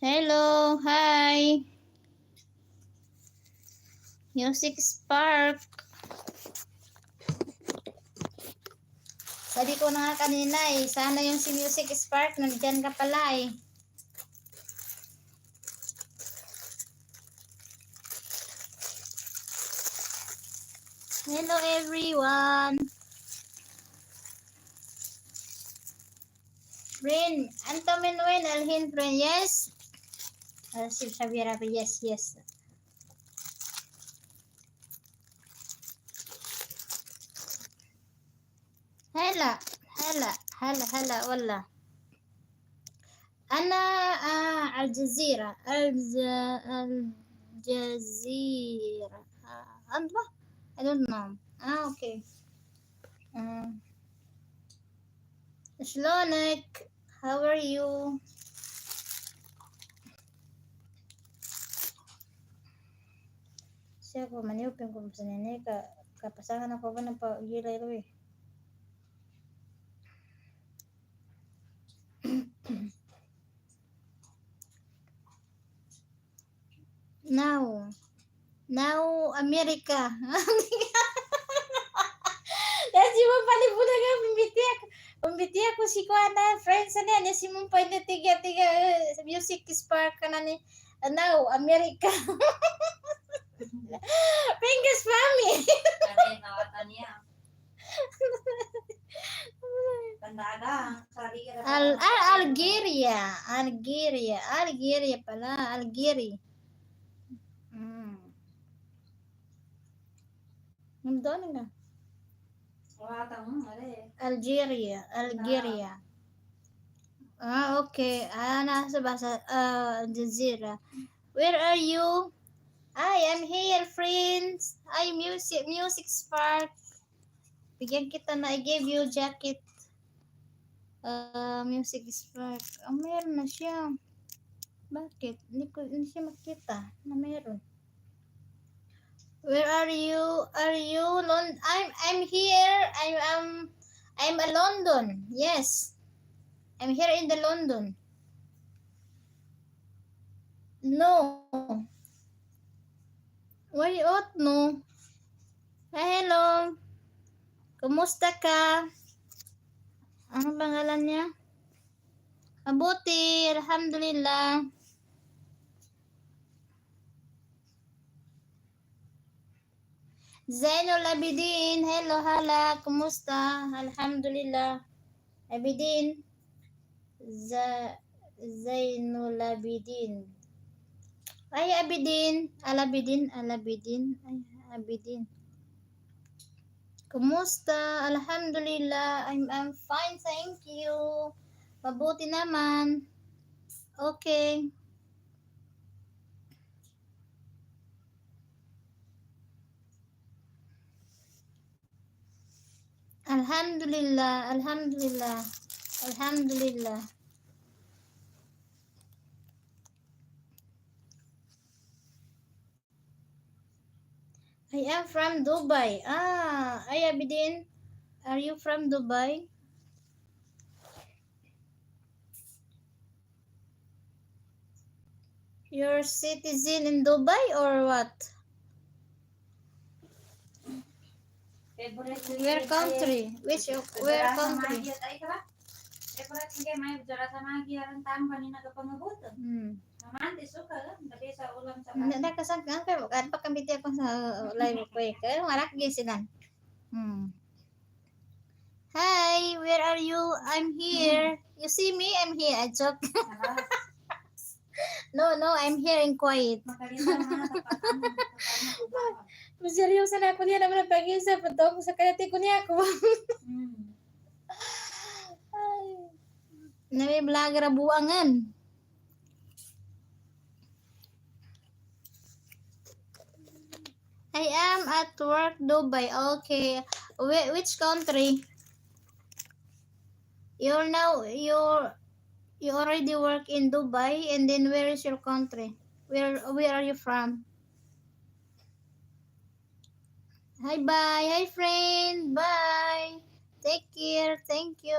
Hello, hi. Music Spark. Sabi ko na nga kanina sana yung si Music Spark, nandyan ka pala Hello everyone. Rin, Anto Manuel Alhin friend, yes. Si Xavier, yes. هلا والله. أنا الجزيرة الله I don't know. Okay. شلونك? How are you? Siya ko maniupin ko sa nene kapasangan ako ba ng pagilay ro Now America. Kasi mo palibunan nga pambiti ako si Kuana friends na si mong pwede tiga Music Spark ka na ni now America. Fingers mami. Kani nawatan niya. Pandaga, sabi ka Algeria pala, Algeria. Doon nga. Algeria. Okay. Nasa basa Jazeera. Where are you? I am here, friends. Ay, Music Spark. Bigyan kita na, I gave you jacket. Music Spark. Meron na siya. Bakit? Hindi siya makita na meron. Where are you? I'm here. I'm a London. Yes. I'm here in the London. No. Why out no? Hello. Kumusta ka? Ano pangalan niya? Mabuti, alhamdulillah. Zainul Abidin, hello hala, kumusta? Alhamdulillah. Abidin. Zainul Abidin. Ay, Abidin. Alabidin. Ay, Abidin. Kumusta? Alhamdulillah. I'm fine, thank you. Mabuti naman. Okay. Alhamdulillah. I am from Dubai. Ay, Abidin. Are you from Dubai? You're citizen in Dubai or what? Where country? Where country? Favorite game ay jara sama giaran tam kanina kapangabot. Mamante suka lang tapi sa ulam sa Hindi na kasang kay kan pa kami tiya ko sa live ko kay marak gisinan. Hi, where are you? I'm here. You see me? I'm here. I joke. No, I'm here in Kuwait. Seryoso na ako niya naman pag-isa. Pagdaw ko sa kayati ko niya ako. Na may vlogger buangan. I am at work Dubai. Okay. Which country? You already work in Dubai, and then where is your country? Where are you from? Hi, bye. Hi, friend. Bye. Take care. Thank you.